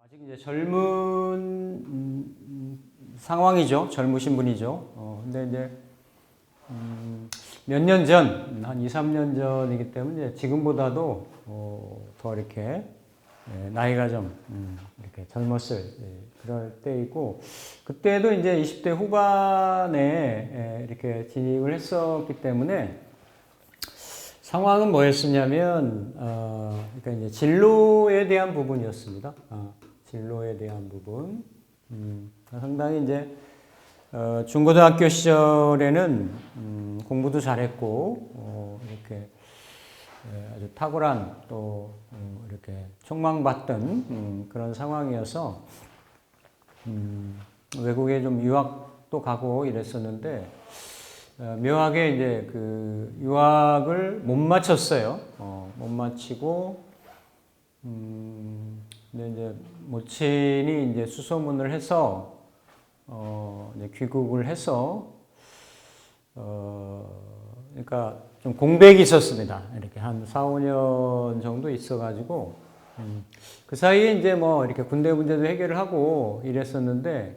아직 이제 젊은 상황이죠. 젊으신 분이죠. 근데 이제 몇 년 전, 한 2, 3년 전이기 때문에 지금보다도 더 이렇게 나이가 좀 이렇게 젊었을 그럴 때이고, 그때도 이제 20대 후반에 이렇게 진입을 했었기 때문에 상황은 뭐였었냐면, 그러니까 이제 진로에 대한 부분이었습니다. 진로에 대한 부분. 상당히 이제 중고등학교 시절에는 공부도 잘했고 이렇게 아주 탁월한 또 이렇게 촉망받던 그런 상황이어서 외국에 좀 유학도 가고 이랬었는데 묘하게 이제 그 유학을 못 마쳤어요. 못 마치고 근데 이제 모친이 이제 수소문을 해서 이제 귀국을 해서 그러니까 좀 공백이 있었습니다. 이렇게 한 4, 5년 정도 있어가지고 그 사이에 이제 뭐 이렇게 군대 문제도 해결을 하고 이랬었는데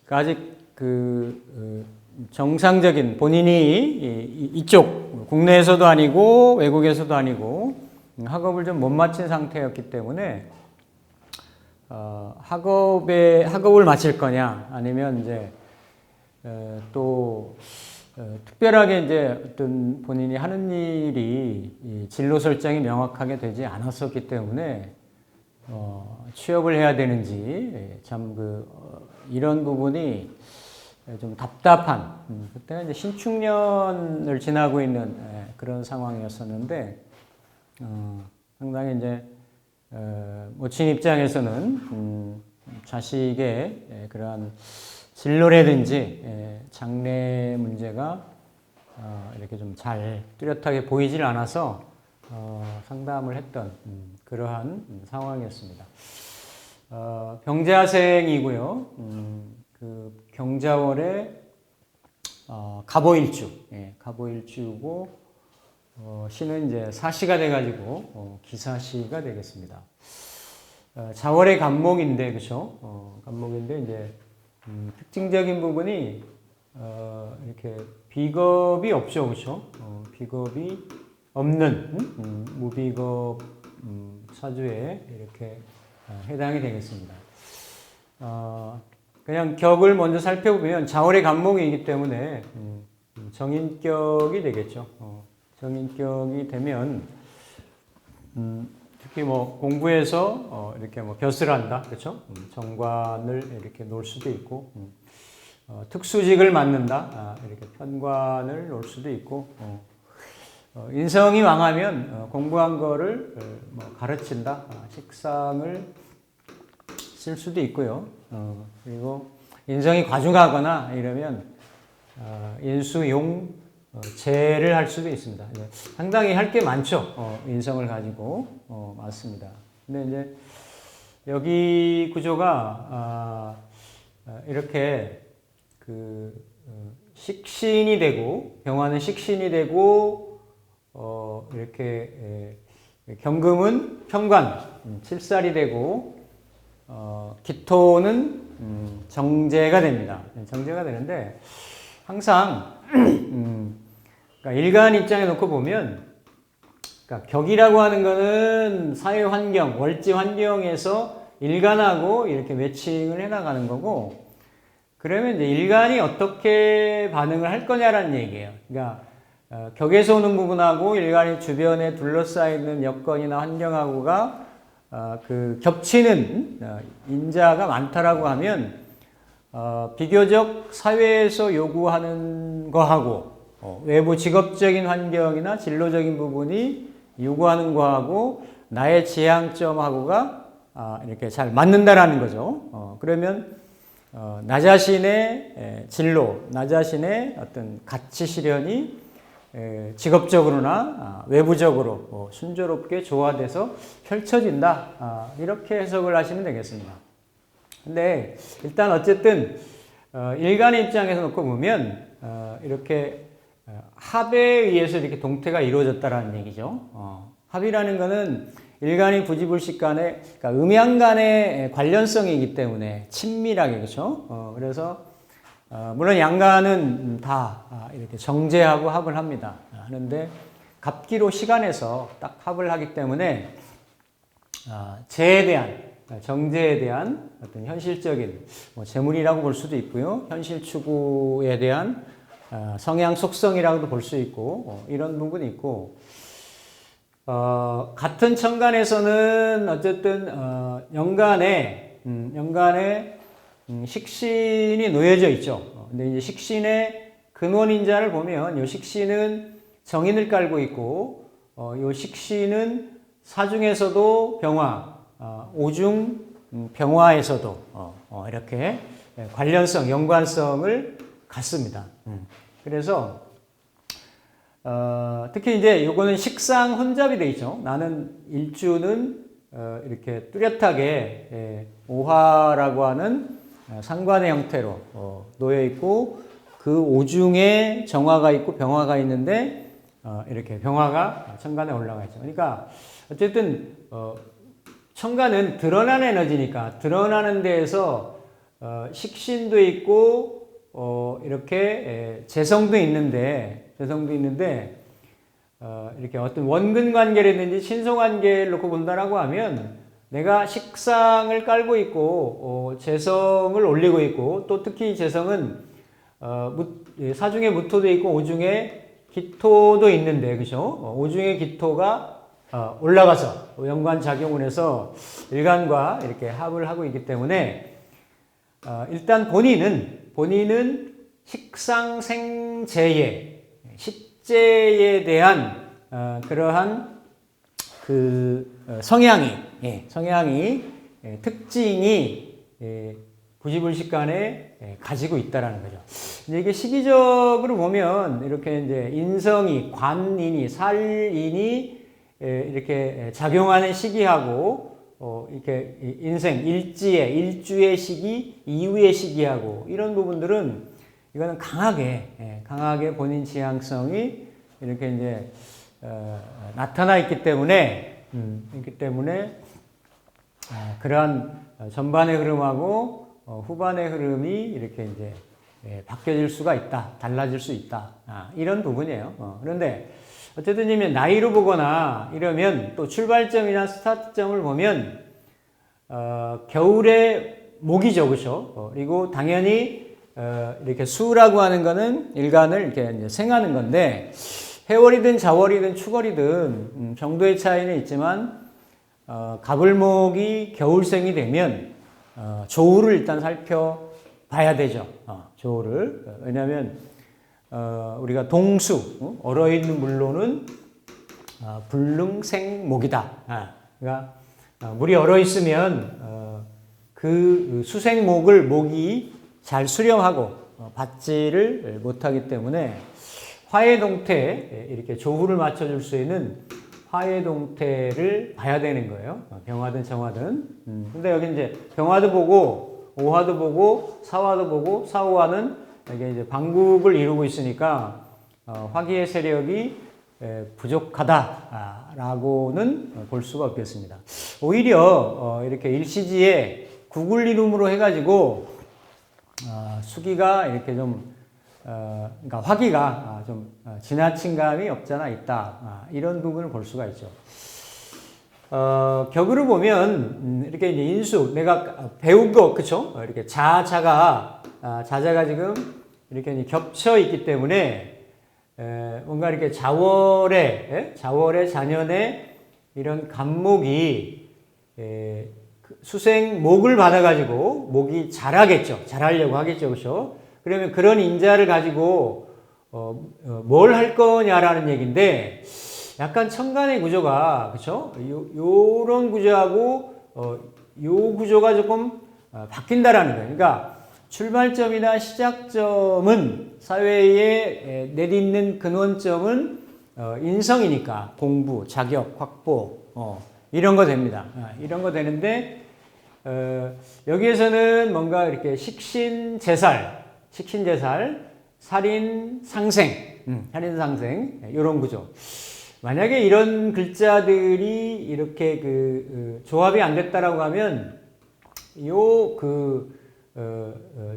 아직 그 정상적인 본인이 이쪽 국내에서도 아니고 외국에서도 아니고 학업을 좀 못 마친 상태였기 때문에 학업을 마칠 거냐 아니면 이제 또 특별하게 이제 어떤 본인이 하는 일이 진로 설정이 명확하게 되지 않았었기 때문에 취업을 해야 되는지 참 이런 부분이 좀 답답한 그때가 이제 신축년을 지나고 있는 그런 상황이었었는데 상당히 이제 모친 입장에서는 자식의 그러한 진로라든지 장래 문제가 이렇게 좀 잘 뚜렷하게 보이질 않아서 상담을 했던 그러한 상황이었습니다. 경자생이고요. 그 경자월에 갑오일주, 갑오일주고 시는 이제 사시가 돼가지고 기사시가 되겠습니다. 자월의 간목인데, 그렇죠? 간목인데 이제 특징적인 부분이 이렇게 비겁이 없죠, 그렇죠? 비겁이 없는 무비겁 사주에 이렇게 해당이 되겠습니다. 그냥 격을 먼저 살펴보면 자월의 간목이기 때문에 정인격이 되겠죠. 정인격이 되면 특히 뭐 공부에서 이렇게 뭐 벼슬 한다, 그렇죠? 정관을 이렇게 놓을 수도 있고, 특수직을 맡는다, 이렇게 편관을 놓을 수도 있고, 인성이 왕하면 공부한 거를 뭐 가르친다, 식상을 쓸 수도 있고요. 그리고 인성이 과중하거나 이러면 인수용 재를 할 수도 있습니다. 상당히 할 게 많죠. 인성을 가지고 많습니다. 근데 이제 여기 구조가 이렇게 그 식신이 되고 병화는 식신이 되고 이렇게 경금은 편관 칠살이 되고 기토는 정제가 됩니다. 정제가 되는데 항상 그러니까 일간 입장에 놓고 보면 그러니까 격이라고 하는 거는 사회 환경, 월지 환경에서 일간하고 이렇게 매칭을 해나가는 거고 그러면 이제 일간이 어떻게 반응을 할 거냐라는 얘기예요. 그러니까 격에서 오는 부분하고 일간이 주변에 둘러싸여 있는 여건이나 환경하고가 그 겹치는 인자가 많다라고 하면 비교적 사회에서 요구하는 거하고 외부 직업적인 환경이나 진로적인 부분이 요구하는 거하고 나의 지향점하고가 이렇게 잘 맞는다라는 거죠. 그러면 나 자신의 진로, 나 자신의 어떤 가치 실현이 직업적으로나 외부적으로 순조롭게 조화돼서 펼쳐진다. 이렇게 해석을 하시면 되겠습니다. 근데 일단 어쨌든 일간의 입장에서 놓고 보면 이렇게 합에 의해서 이렇게 동태가 이루어졌다라는 얘기죠. 합이라는 것은 일간의 부지불식 간의, 그러니까 음양 간의 관련성이기 때문에 친밀하게, 그렇죠? 그래서 물론 양간은 다 이렇게 정제하고 합을 합니다. 하는데 갑기로 시간에서 딱 합을 하기 때문에 재에 대한, 정제에 대한 어떤 현실적인 뭐 재물이라고 볼 수도 있고요. 현실 추구에 대한 성향 속성이라고도 볼 수 있고 이런 부분이 있고, 같은 천간에서는 어쨌든 연간에 식신이 놓여져 있죠. 근데 이제 식신의 근원인자를 보면 이 식신은 정인을 깔고 있고, 이 식신은 사중에서도 병화, 오중 병화에서도 이렇게 관련성, 연관성을 갖습니다. 그래서 특히 이제 요거는 식상 혼잡이 돼 있죠. 나는 일주는 이렇게 뚜렷하게 오화라고 하는 상관의 형태로 놓여 있고, 그 오중에 정화가 있고 병화가 있는데 이렇게 병화가 천간에 올라가 있죠. 그러니까 어쨌든 천간은 드러나는 에너지니까 드러나는 데에서 식신도 있고 이렇게 재성도 있는데 이렇게 어떤 원근 관계라든지 친소 관계를 놓고 본다라고 하면 내가 식상을 깔고 있고 재성을 올리고 있고, 또 특히 재성은 사중에 무토도 있고 오중에 기토도 있는데, 그죠? 오중에 기토가 올라가서 연관 작용을 해서 일간과 이렇게 합을 하고 있기 때문에 일단 본인은 식상생재에, 식재에 대한 그러한 그 성향이 특징이 부지불식간에 가지고 있다라는 거죠. 이제 이게 시기적으로 보면 이렇게 이제 인성이, 관인이, 살인이 이렇게 작용하는 시기하고 이렇게 인생, 일주의 시기, 이후의 시기하고 이런 부분들은 이거는 강하게 본인 지향성이 이렇게 이제 나타나 있기 때문에 그러한 전반의 흐름하고 후반의 흐름이 이렇게 이제 바뀌어질 수가 있다, 달라질 수 있다, 이런 부분이에요. 그런데 어쨌든 이면 나이로 보거나 이러면 또 출발점이나 스타트점을 보면 겨울에 목이죠, 그렇죠? 그리고 당연히 이렇게 수라고 하는 거는 일간을 이렇게 이제 생하는 건데, 해월이든 자월이든 추월이든 정도의 차이는 있지만 갑을목이 겨울생이 되면 조우를 일단 살펴봐야 되죠. 조우를. 왜냐하면 우리가 동수, 얼어있는 물로는 불능생목이다. 그러니까 물이 얼어있으면 그 수생목을 목이 잘 수령하고 받지를 못하기 때문에 화해동태, 이렇게 조후를 맞춰줄 수 있는 화해동태를 봐야 되는 거예요. 병화든 정화든. 근데 여기 이제 병화도 보고, 오화도 보고, 사화도 보고, 사오화는 이게 이제 방국을 이루고 있으니까 화기의 세력이 부족하다라고는 볼 수가 없겠습니다. 오히려 이렇게 일시지에 국을 이름으로 해가지고 수기가 이렇게 좀 그러니까 화기가 좀 지나친 감이 없잖아 있다, 이런 부분을 볼 수가 있죠. 격으로 보면 이렇게 이제 인수, 내가 배운 거, 그쵸? 이렇게 자자가 지금 이렇게 겹쳐 있기 때문에 뭔가 이렇게 자월의 자년에 이런 간목이 수생목을 받아가지고 목이 잘하려고 하겠죠, 그렇죠? 그러면 그런 인자를 가지고 뭘 할 거냐라는 얘기인데, 약간 천간의 구조가, 그렇죠? 요런 구조하고 요 구조가 조금 바뀐다라는 거예요. 그러니까 출발점이나 시작점은, 사회에 내딛는 근원점은 인성이니까 공부, 자격, 확보 이런 거 됩니다. 이런 거 되는데 여기에서는 뭔가 이렇게 식신제살, 식신제살, 살인상생, 살인상생 이런 구조. 만약에 이런 글자들이 이렇게 조합이 안 됐다라고 하면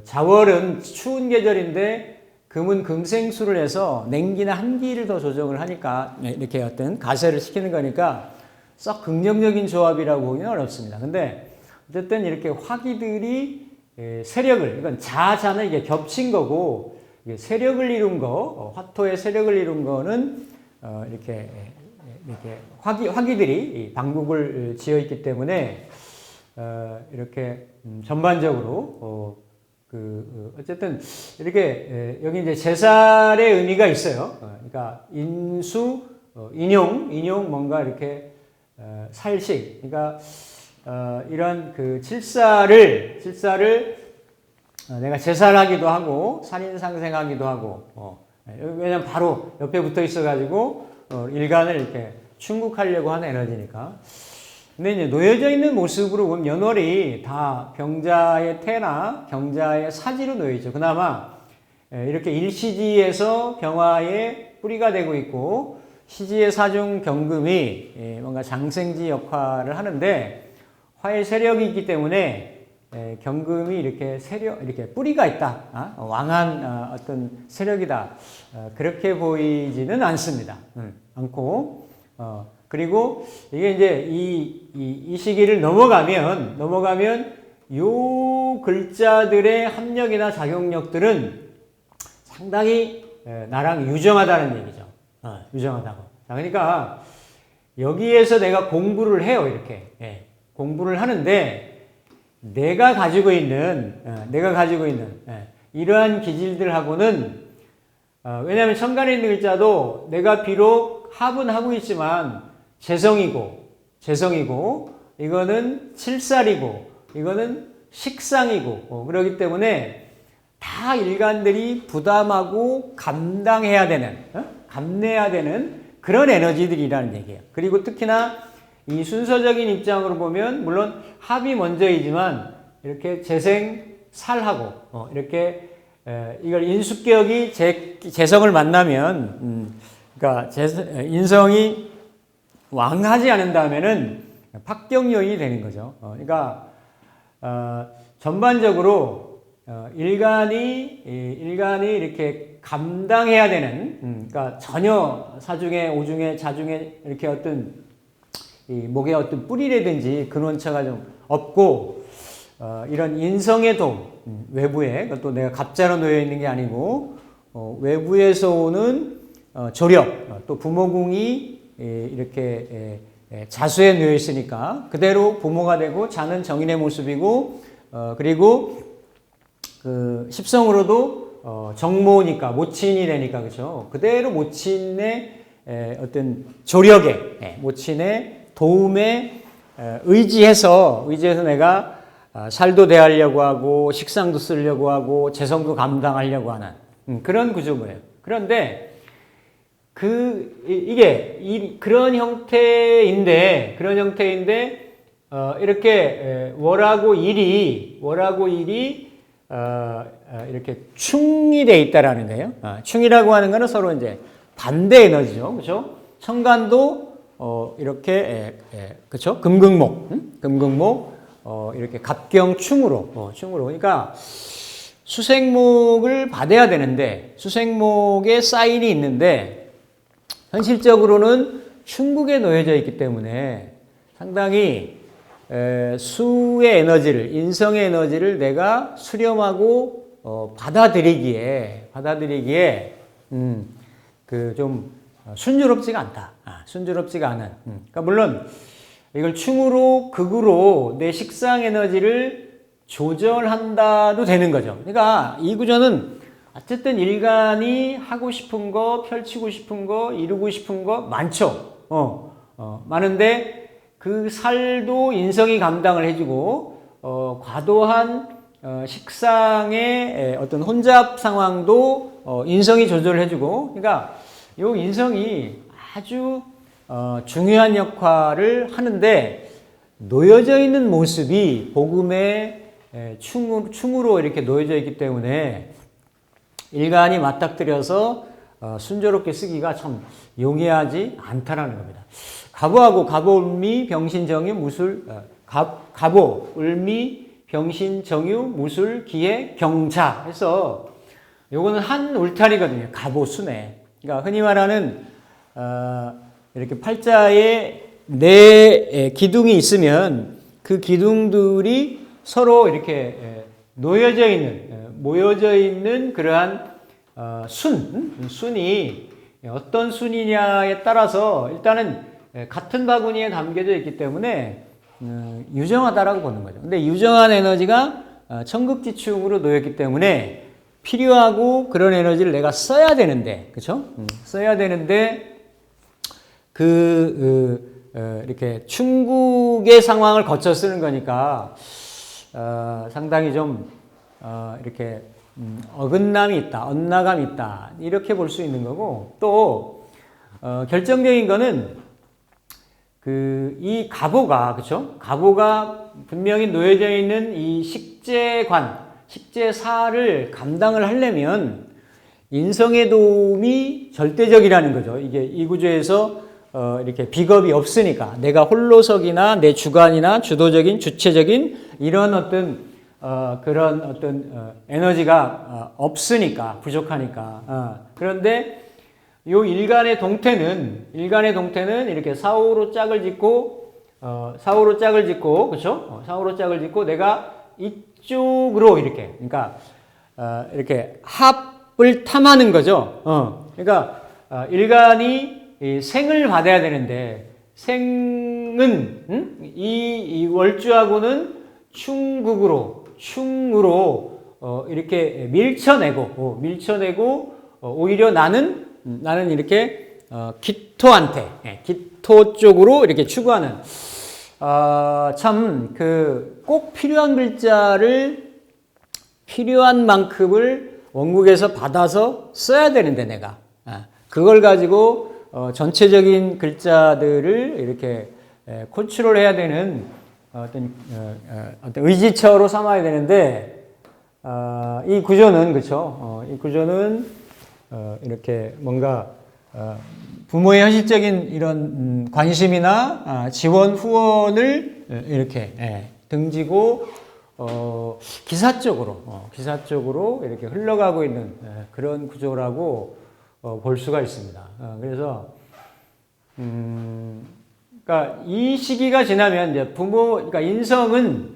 자월은 추운 계절인데 금은 금생수를 해서 냉기나 한기를 더 조정을 하니까 이렇게 어떤 가세를 시키는 거니까 썩 긍정적인 조합이라고 보기는 어렵습니다. 근데 어쨌든 이렇게 화기들이 세력을, 이건 자자는 이게 겹친 거고, 이게 세력을 이룬 거, 화토의 세력을 이룬 거는 이렇게 화기들이 방국을 지어 있기 때문에 이렇게 전반적으로 어쨌든 이렇게 여기 이제 제살의 의미가 있어요. 그러니까 인수, 인용 뭔가 이렇게 살식. 그러니까 이런 칠사를 내가 제살하기도 하고 살인상생하기도 하고 왜냐면 바로 옆에 붙어 있어가지고 일간을 이렇게 충국하려고 하는 에너지니까. 근데 이제 놓여져 있는 모습으로 보면 연월이 다 병자의 태나 경자의 사지로 놓여 있죠. 그나마 이렇게 일시지에서 병화의 뿌리가 되고 있고 시지의 사중 경금이 뭔가 장생지 역할을 하는데 화의 세력이 있기 때문에 경금이 이렇게 이렇게 뿌리가 있다. 왕한 어떤 세력이다. 그렇게 보이지는 않습니다. 않고, 그리고 이게 이제 이 시기를 넘어가면 요 글자들의 합력이나 작용력들은 상당히 나랑 유정하다는 얘기죠. 유정하다고. 자, 그러니까 여기에서 내가 공부를 해요, 이렇게. 공부를 하는데 내가 가지고 있는 이러한 기질들하고는 왜냐하면 천간에 있는 글자도 내가 비록 합은 하고 있지만 재성이고 이거는 칠살이고 이거는 식상이고 그렇기 때문에 다 일간들이 부담하고 감당해야 되는 감내해야 되는 그런 에너지들이라는 얘기예요. 그리고 특히나 이 순서적인 입장으로 보면 물론 합이 먼저이지만 이렇게 재생 살하고 이렇게 이걸 인수격이 재성을 만나면 그러니까 인성이 왕하지 않는다면은 합경요인이 되는 거죠. 그러니까 전반적으로 일간이 이렇게 감당해야 되는 그러니까 전혀 사중에 오중에 자중에 이렇게 어떤 이 목에 어떤 뿌리라든지 근원처가 좀 없고 이런 인성의 도움 외부에 또 내가 갑자로 놓여 있는 게 아니고 외부에서 오는 조력 또 부모궁이 이렇게 자수에 놓여 있으니까 그대로 부모가 되고 자는 정인의 모습이고 그리고 그 십성으로도 정모니까 모친이 되니까 그렇죠. 그대로 모친의 어떤 조력에 모친의 도움에 의지해서 내가 살도 대하려고 하고 식상도 쓰려고 하고 재성도 감당하려고 하는 그런 구조예요. 그런데 이게 그런 형태인데 이렇게 월하고 일이 이렇게 충이 돼 있다라는 거예요. 충이라고 하는 거는 서로 이제 반대 에너지죠, 그렇죠? 천간도 이렇게 그렇죠? 금극목 이렇게 갑경충으로 그러니까 수생목을 받아야 되는데 수생목의 사인이 있는데 현실적으로는 충국에 놓여져 있기 때문에 상당히 수의 에너지를 인성의 에너지를 내가 수렴하고 받아들이기에 좀 순조롭지가 않다. 순조롭지가 않은. 그러니까 물론 이걸 충으로 극으로 내 식상 에너지를 조절한다도 되는 거죠. 그러니까 이 구조는 어쨌든 일간이 하고 싶은 거, 펼치고 싶은 거, 이루고 싶은 거 많죠. 많은데 그 살도 인성이 감당을 해주고 과도한 식상의 어떤 혼잡 상황도 인성이 조절을 해주고 그러니까 이 인성이 아주 중요한 역할을 하는데 놓여져 있는 모습이 복음의 충으로 이렇게 놓여져 있기 때문에 일간이 맞닥뜨려서 순조롭게 쓰기가 참 용이하지 않다라는 겁니다. 가보하고 가보, 을미, 병신, 정유, 무술, 가보, 을미, 병신, 정유, 무술, 기해, 경자 해서 요거는 한 울타리거든요. 가보, 순회. 그러니까 흔히 말하는 이렇게 팔자에 네 기둥이 있으면 그 기둥들이 서로 이렇게 놓여져 있는, 모여져 있는 그러한 순이 어떤 순이냐에 따라서 일단은 같은 바구니에 담겨져 있기 때문에 유정하다라고 보는 거죠. 근데 유정한 에너지가 천극지충으로 놓였기 때문에 필요하고 그런 에너지를 내가 써야 되는데, 그렇죠? 써야 되는데 이렇게 충국의 상황을 거쳐 쓰는 거니까 상당히 좀 이렇게 어긋남이 있다, 엇나감이 있다 이렇게 볼 수 있는 거고, 또 결정적인 거는 이 가보가, 그렇죠? 가보가 분명히 놓여져 있는 이 식재관, 식재사를 감당을 하려면 인성의 도움이 절대적이라는 거죠. 이게 이 구조에서 이렇게 비겁이 없으니까, 내가 홀로서기나 내 주관이나 주도적인 주체적인 이런 그런 에너지가 없으니까, 부족하니까. 그런데 요 일간의 동태는 이렇게 사오로 짝을 짓고, 그렇죠? 사오로 짝을 짓고 내가 이쪽으로 이렇게, 그러니까 이렇게 합을 탐하는 거죠. 그러니까 일간이 생을 받아야 되는데 생은 이 월주하고는 충으로 이렇게 밀쳐내고 오히려 나는 이렇게 기토 쪽으로 이렇게 추구하는, 참 꼭 필요한 글자를 필요한 만큼을 원국에서 받아서 써야 되는데 내가 그걸 가지고 전체적인 글자들을 이렇게 컨트롤해야 되는 어떤 의지처로 삼아야 되는데, 이 구조는, 그렇죠? 이 구조는 이렇게 뭔가 부모의 현실적인 이런 관심이나 지원 후원을 이렇게 등지고 기사적으로 이렇게 흘러가고 있는 그런 구조라고 볼 수가 있습니다. 그래서 그러니까 이 시기가 지나면 이제 그러니까 인성은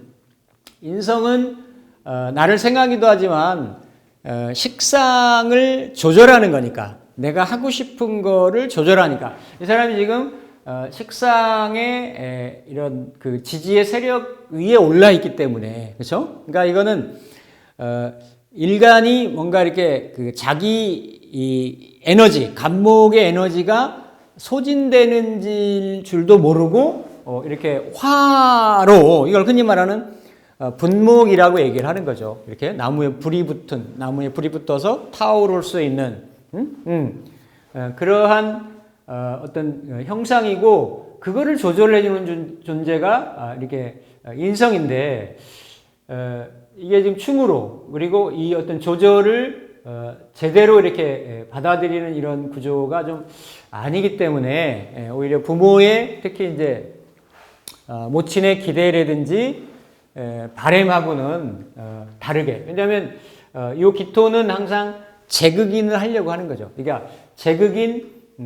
나를 생각하기도 하지만 식상을 조절하는 거니까, 내가 하고 싶은 거를 조절하니까, 이 사람이 지금 식상의 이런 지지의 세력 위에 올라 있기 때문에, 그렇죠? 그러니까 이거는 일간이 뭔가 이렇게 자기 이 에너지, 간목의 에너지가 소진되는 줄도 모르고 이렇게 화로, 이걸 흔히 말하는 분목이라고 얘기를 하는 거죠. 이렇게 나무에 불이 붙어서 타오를 수 있는 그러한 어떤 형상이고, 그거를 조절해주는 존재가 이렇게 인성인데, 이게 지금 충으로, 그리고 이 어떤 조절을 제대로 이렇게 받아들이는 이런 구조가 좀 아니기 때문에, 오히려 부모의, 특히 이제 모친의 기대라든지 바램하고는 다르게, 왜냐하면 이 기토는 항상 재극인을 하려고 하는 거죠. 그러니까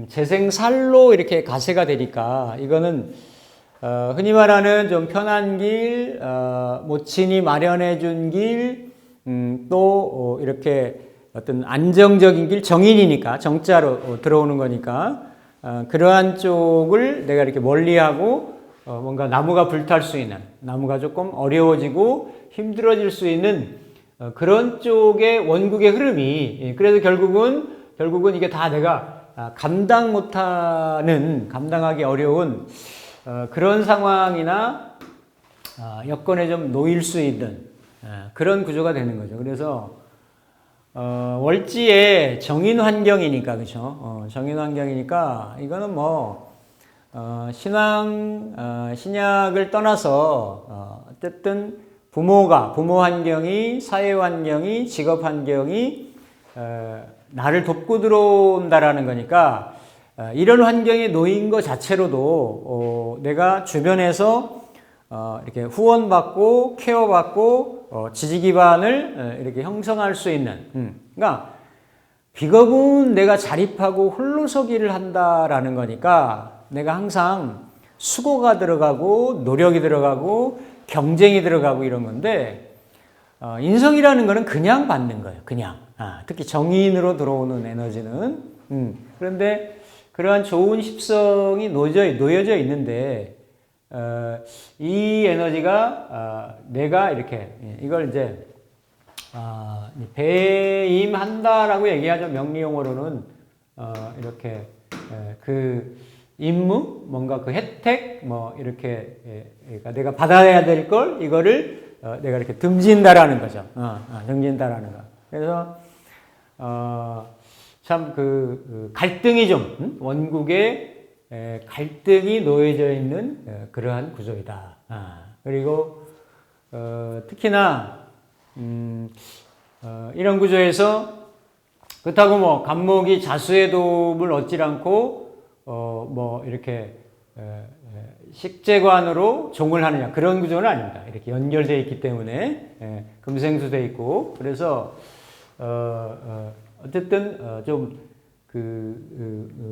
재생살로 이렇게 가세가 되니까, 이거는 흔히 말하는 좀 편한 길, 모친이 마련해 준 길, 또 이렇게 어떤 안정적인 길, 정인이니까, 정자로 들어오는 거니까, 그러한 쪽을 내가 이렇게 멀리하고 뭔가 나무가 불탈 수 있는, 나무가 조금 어려워지고 힘들어질 수 있는 그런 쪽의 원국의 흐름이, 그래서 결국은 이게 다 내가 감당하기 어려운 그런 상황이나 여건에 좀 놓일 수 있는 그런 구조가 되는 거죠. 그래서 월지의 정인 환경이니까, 그렇죠? 정인 환경이니까 이거는 뭐 신약을 떠나서 어쨌든 부모 환경이, 사회 환경이, 직업 환경이 나를 돕고 들어온다라는 거니까 이런 환경에 놓인 것 자체로도 내가 주변에서 이렇게 후원받고 케어받고 지지 기반을 이렇게 형성할 수 있는 그러니까 비겁은 내가 자립하고 홀로서기를 한다라는 거니까 내가 항상 수고가 들어가고 노력이 들어가고 경쟁이 들어가고 이런 건데 인성이라는 거는 그냥 받는 거예요. 그냥. 특히 정인으로 들어오는 에너지는. 그런데 그러한 좋은 습성이 놓여져 있는데 이 에너지가 내가 이렇게 이걸 이제 배임한다라고 얘기하죠. 명리용어로는 이렇게 그 임무, 뭔가 그 혜택, 뭐 이렇게 그러니까 내가 받아야 될 걸 이거를 내가 이렇게 듬진다라는 거죠. 듬진다라는 거. 그래서 참 그 갈등이 좀 원국에 갈등이 놓여져 있는 그러한 구조이다. 그리고 특히나 이런 구조에서 그렇다고 뭐 간목이 자수의 도움을 얻지 않고 뭐 이렇게 식재관으로 종을 하느냐 그런 구조는 아닙니다. 이렇게 연결되어 있기 때문에 금생수되어 있고 그래서 어쨌든 좀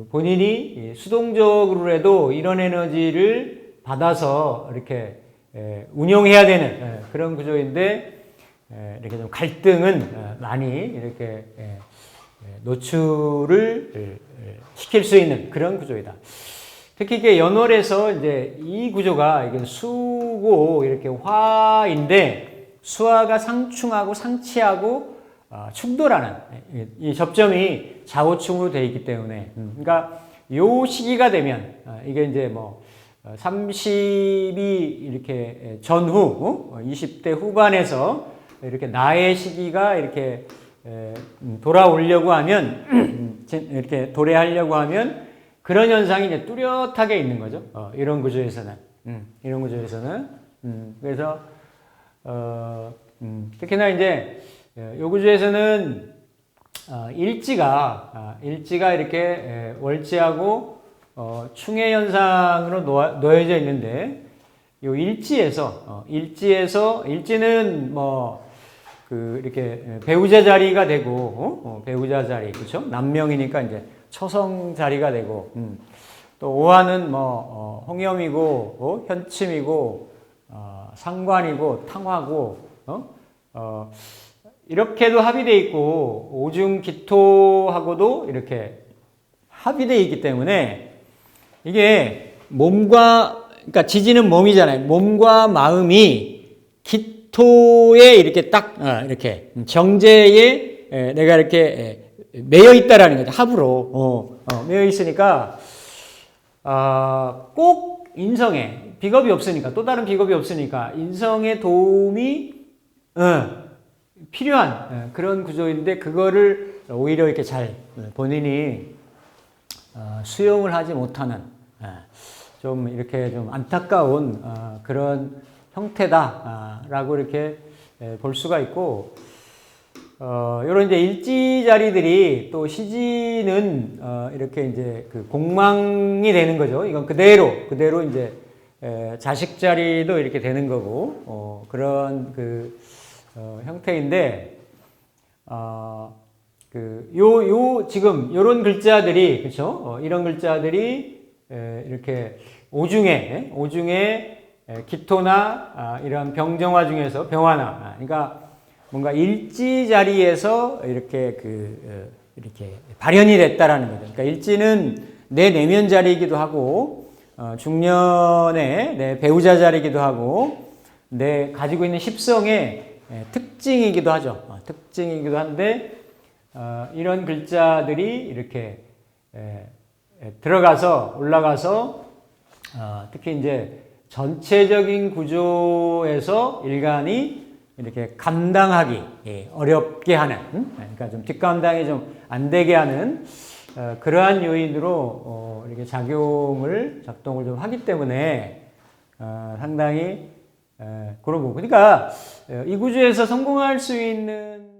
본인이 수동적으로라도 이런 에너지를 받아서 이렇게 운용해야 되는 그런 구조인데 이렇게 좀 갈등은 많이 이렇게 노출을 시킬 수 있는 그런 구조이다. 특히 이게 연월에서 이제 이 구조가 이게 수고 이렇게 화인데 수화가 상충하고 상치하고 충돌하는 이 접점이 좌우충으로 되어 있기 때문에 그러니까 요 시기가 되면 이게 이제 뭐 30이 이렇게 전후 20대 후반에서 이렇게 나의 시기가 이렇게 돌아오려고 하면 이렇게 도래하려고 하면 그런 현상이 이제 뚜렷하게 있는 거죠. 이런 구조에서는 이런 구조에서는 그래서 특히나 이제 요 구조에서는 일지가 이렇게 월지하고 충의 현상으로 놓여져 있는데 요 일지에서 일지는 뭐 이렇게 배우자 자리가 되고 배우자 자리 그렇죠? 남명이니까 이제 처성 자리가 되고 또 오화는 뭐 홍염이고 현침이고 상관이고 탕화고 이렇게도 합의되어 있고 오중 기토하고도 이렇게 합의되어 있기 때문에 이게 몸과 그러니까 지지는 몸이잖아요. 몸과 마음이 기토에 이렇게 딱 이렇게 정제에 내가 이렇게 매여 있다라는 거죠. 합으로 매여 있으니까 꼭 인성에 비겁이 없으니까 또 다른 비겁이 없으니까 인성의 도움이 필요한 그런 구조인데 그거를 오히려 이렇게 잘 본인이 수용을 하지 못하는 좀 이렇게 좀 안타까운 그런 형태다라고 이렇게 볼 수가 있고 이런 이제 일지 자리들이 또 시지는 이렇게 이제 그 공망이 되는 거죠. 이건 그대로 이제 자식 자리도 이렇게 되는 거고 그런 그 형태인데 지금 요런 글자들이 그렇죠? 이런 글자들이 이렇게 오중에 기토나 이런 병정화 중에서 병화나 그러니까 뭔가 일지 자리에서 이렇게 이렇게 발현이 됐다라는 거죠. 그러니까 일지는 내 내면 자리이기도 하고 중년의 내 배우자 자리이기도 하고 내 가지고 있는 십성의 특징이기도 하죠. 특징이기도 한데 이런 글자들이 이렇게 들어가서 올라가서 특히 이제 전체적인 구조에서 일간이 이렇게 감당하기 어렵게 하는 그러니까 좀 뒷감당이 좀 안 되게 하는 그러한 요인으로 이렇게 작동을 좀 하기 때문에 상당히 그런 부분. 그러니까 이 구조에서 성공할 수 있는